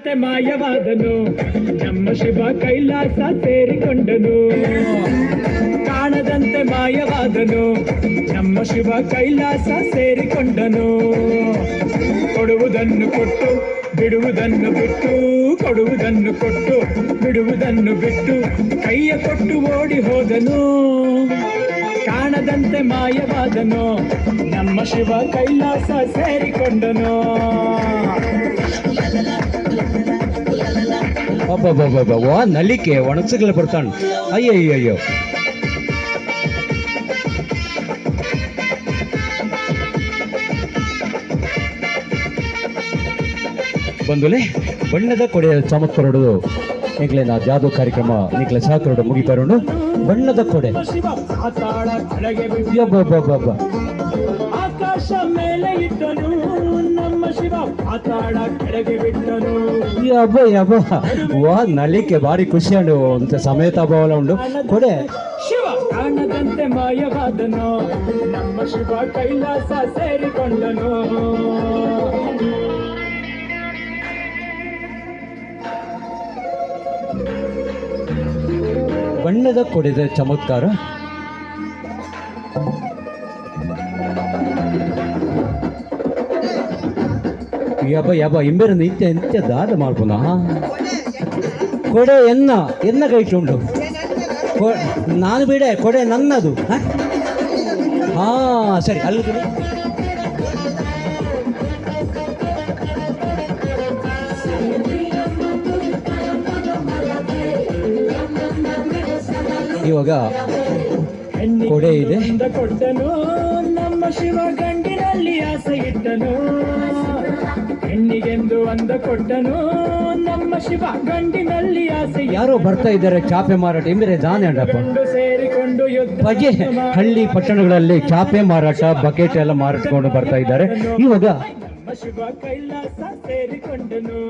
ಕಾಣದಂತೆ ಮಾಯವಾದನು ನಮ್ಮ ಶಿವ ಕೈಲಾಸ ಸೇರಿಕೊಂಡನು. ಕಾಣದಂತೆ ಮಾಯವಾದನು ನಮ್ಮ ಶಿವ ಕೈಲಾಸ ಸೇರಿಕೊಂಡನು. ಕೊಡುವುದನ್ನು ಕೊಟ್ಟು ಬಿಡುವುದನ್ನು ಬಿಟ್ಟು, ಕೊಡುವುದನ್ನು ಕೊಟ್ಟು ಬಿಡುವುದನ್ನು ಬಿಟ್ಟು, ಕೈಯ ಕೊಟ್ಟು ಓಡಿ ಹೋದನು. ಕಾಣದಂತೆ ಮಾಯವಾದನು ನಮ್ಮ ಶಿವ ಕೈಲಾಸ ಸೇರಿಕೊಂಡನು. ವಾ ನಲಿಕೆ ಒಣಸಗಳು ಬರ್ತಾನೆ. ಅಯ್ಯಯ್ಯಯ್ಯೋ, ಬಂದುಲೆ ಬಣ್ಣದ ಕೊಡೆ ಚಮತ್ಕರಡು ನಿಕ್ಲೆನ ಜಾದು ಕಾರ್ಯಕ್ರಮ ನಿಕ್ಲೆ ಸಾಕರಡು ಮುಗಿಪರಡು. ಬಣ್ಣದ ಕೊಡೆ ಆಕಾಶ ಮೇಲೆ ಇದ್ದನು ನಮ್ಮ ಶಿವ ಪಾತಾಳ ಕೆಳಗೆ ಬಿಟ್ಟನು. ವಾ ನಲಿಕೆ ಬಾರಿ ಖುಷಿ ಉಂಡು ಅಂತ ಸಮೇತ ಭಾವಲ ಉಂಡು. ಕೊಡೆ ಶಿವ ಕಾಣದಂತೆ ಮಾಯವಾದನು ನಮ್ಮ ಶಿವ ಕೈಲಾಸ ಸೇರಿಕೊಂಡನು. ಬಣ್ಣದ ಕೊಡೆದ ಚಮತ್ಕಾರ. ಯಬ್ಬ ಇಂಬೆರನ್ನು ನಿತ್ಯ ದಾದ ಮಾಡ್ಬೋದ. ಕೊಡೆ ಎನ್ನ ಕೈಟುಂಡು. ನಾನು ಬಿಡೆ ಕೊಡೆ ನನ್ನದು. ಹಾ ಸರಿ ಅಲ್ಲಿ ಇವಾಗ ಕೊಡೆ ಇದೆ. ಕೊಟ್ಟನು ನಮ್ಮ ಶಿವ ಗಂಡಿನಲ್ಲಿ ಆಸೆ ಇಟ್ಟನು. ಹೆಣ್ಣಿಗೆಂದು ಅಂದ ಕೊಟ್ಟನು ನಮ್ಮ ಶಿವ ಗಂಡಿನಲ್ಲಿ ಆಸೆ. ಯಾರೋ ಬರ್ತಾ ಇದ್ದಾರೆ ಚಾಪೆ ಮಾರಾಟ. ಎಂದರೆ ದಾನೆ ಅಂಡಪ್ಪ ಸೇರಿಕೊಂಡು ಬಗೆ ಹಳ್ಳಿ ಪಟ್ಟಣಗಳಲ್ಲಿ ಚಾಪೆ ಮಾರಾಟ ಬಕೆಟ್ ಎಲ್ಲ ಮಾರಾಟಕೊಂಡು ಬರ್ತಾ ಇದ್ದಾರೆ. ಇವಾಗ ನಮ್ಮ ಶಿವ ಕೈಲಾಸ ಸೇರಿಕೊಂಡನು.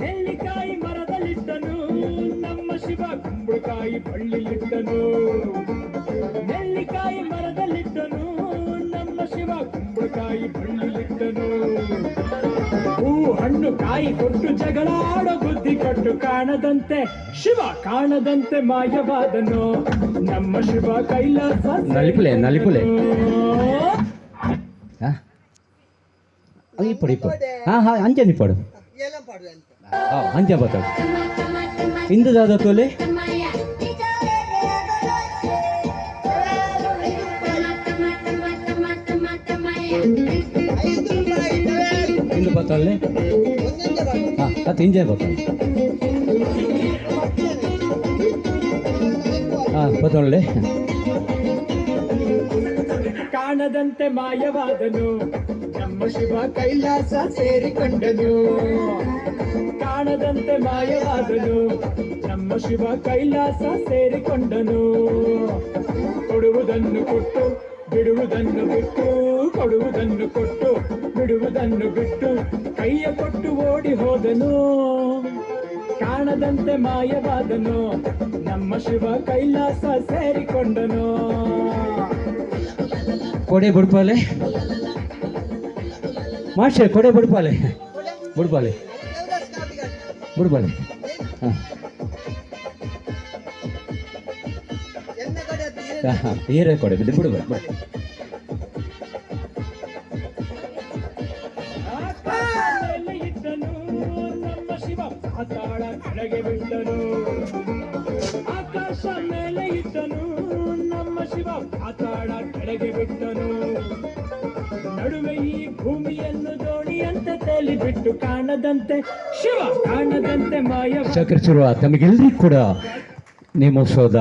ನೆಲ್ಲಿಕಾಯಿ ಮರದಲ್ಲಿದ್ದನು ನಮ್ಮ ಶಿವ ಕುಂಬಳಕಾಯಿ ಬಳ್ಳಿಲಿದ್ದನು. ನೆಲ್ಲಿಕಾಯಿ ಮರದಲ್ಲಿದ್ದನು ನಮ್ಮ ಶಿವ ಕುಂಬಳಕಾಯಿ ಬಳ್ಳಿಲಿದ್ದನು. ಹೂ ಹಣ್ಣು ಕಾಯಿ ಕೊಟ್ಟು ಜಗಳಾಡೋ ಬುದ್ಧಿ ಕೊಟ್ಟು ಕಾಣದಂತೆ ಶಿವ ಕಾಣದಂತೆ ಮಾಯವಾದನು ನಮ್ಮ ಶಿವ ಕೈಲಾಸ ನಲಿಪುಲೆ ఇప్పుడు అంజని పడు అంజ బతాడు ఇందు దాదా తోలే ఇందు బతాలే ఇంజే బతాడు ಬದೊಳ್ಳೆ ಕಾಣದಂತೆ ಮಾಯವಾದನು ನಮ್ಮ ಶಿವ ಕೈಲಾಸ ಸೇರಿಕೊಂಡನು. ಕಾಣದಂತೆ ಮಾಯವಾದನು ನಮ್ಮ ಶಿವ ಕೈಲಾಸ ಸೇರಿಕೊಂಡನು. ಕೊಡುವುದನ್ನು ಕೊಟ್ಟು ಬಿಡುವುದನ್ನು ಬಿಟ್ಟು, ಕೊಡುವುದನ್ನು ಕೊಟ್ಟು ಬಿಡುವುದನ್ನು ಬಿಟ್ಟು, ಕೈಯ ಕೊಟ್ಟು ಓಡಿ ಹೋದನು. ಕಾಣದಂತೆ ಮಾಯವಾದನು ನಮ್ಮ ಶಿವ ಕೈಲಾಸ ಸೇರಿಕೊಂಡನು. ಕೊಡೆ ಬುಡ್ಪಾಲೆ ಮಾಸ್ಟರ್, ಕೊಡೆ ಬುಡ್ಪಾಲೆ ಬುಡ್ಪಾಲೆ ಬುಡ್ಪಾಲೆ. ಏರೇ ಕೊಡೆ ಬಿಡು ಬಿಡು. ನಮ್ಮ ಶಿವ ಪಾತಾಳ ಕೆಳಗೆ ಬಿಟ್ಟನು. ಆಕಾಶ ಮೇಲೆ ಇದ್ದನು ನಮ್ಮ ಶಿವ ಪಾತಾಳ ಕೆಳಗೆ ಬಿಟ್ಟನು. ನಡುವೆ ಈ ಭೂಮಿಯನ್ನು ದೋಣಿಯಂತೆ ತೇಲಿ ಬಿಟ್ಟು ಕಾಣದಂತೆ ಶಿವ ಕಾಣದಂತೆ ಮಾಯ. ಸಹಕರಿಸಿರುವ ತಮಗೆಲ್ಲರಿಗೂ ಕೂಡ ನೇಮೋತ್ಸವದ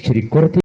ಶ್ರೀ ಕೊರತೆ